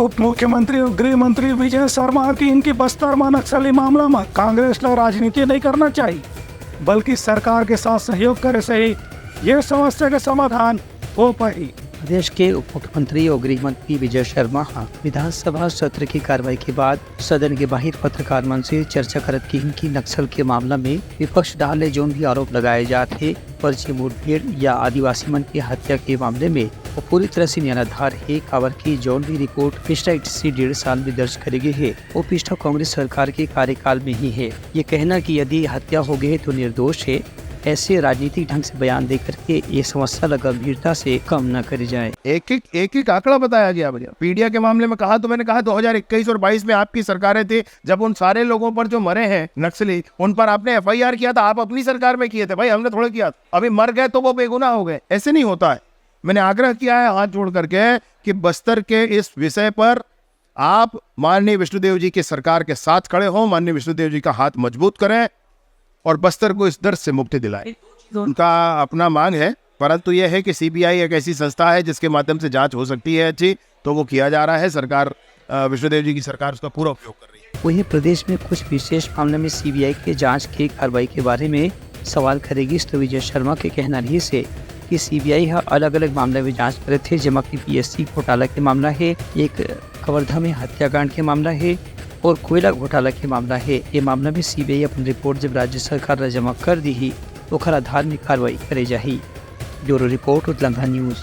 उप मुख्यमंत्री और गृह मंत्री विजय शर्मा की इनकी बस्तर में नक्सली मामला में कांग्रेस ला राजनीति नहीं करना चाहिए, बल्कि सरकार के साथ सहयोग करे से ही ये समस्या का समाधान हो पाएगी। प्रदेश के उप मुख्यमंत्री और गृह मंत्री विजय शर्मा विधानसभा सत्र की कार्रवाई के बाद सदन के बाहर पत्रकार मंच से चर्चा करत की इनकी नक्सल के मामला में विपक्ष डाले जो भी आरोप लगाए जाते फर्जी मुठभेड़ या आदिवासी मन की हत्या के मामले में वो पूरी तरह से निराधार है। खबर की जौन भी रिपोर्ट पिछला 1.5 साल में दर्ज करेगी है वो पिछला कांग्रेस सरकार के कार्यकाल में ही है। ये कहना कि यदि हत्या हो गई तो निर्दोष है, ऐसे राजनीतिक ढंग से बयान देकर के ये समस्या गंभीरता से कम न करी जाए। एक आंकड़ा बताया गया भैया। पीडिया के मामले में कहा तो मैंने कहा 2021 और 22 में आपकी सरकारें थी, जब उन सारे लोगों पर जो मरे हैं नक्सली उन पर आपने FIR किया था, आप अपनी सरकार में किए थे भाई, हमने थोड़ा किया था। अभी मर गए तो वो बेगुनाह हो गए, ऐसे नहीं होता है। मैंने आग्रह किया है हाथ जोड़ करके कि बस्तर के इस विषय पर आप माननीय विष्णुदेव जी की सरकार के साथ खड़े हो, माननीय विष्णुदेव जी का हाथ मजबूत करें और बस्तर को इस दर्द से मुक्ति दिलाए। उनका अपना मांग है, परंतु यह है कि CBI एक ऐसी संस्था है जिसके माध्यम से जांच हो सकती है अच्छी, तो वो किया जा रहा है। सरकार विष्णुदेव जी की सरकार उसका पूरा उपयोग कर रही है। वहीं प्रदेश में कुछ विशेष मामले में CBI के जांच की कार्रवाई के बारे में सवाल करेगी तो विजय शर्मा के कहना रही से कि CBI अलग अलग मामले में जांच करे थे, जमा की PSC घोटाला के मामला है, एक कवर्धा में हत्याकांड के मामला है और कोयला घोटाला के मामला है। ये मामला में CBI अपनी रिपोर्ट जब राज्य सरकार ने जमा कर दी ही ओकर आधार में कार्रवाई करे जाही। ब्यूरो रिपोर्ट उदलंघा न्यूज।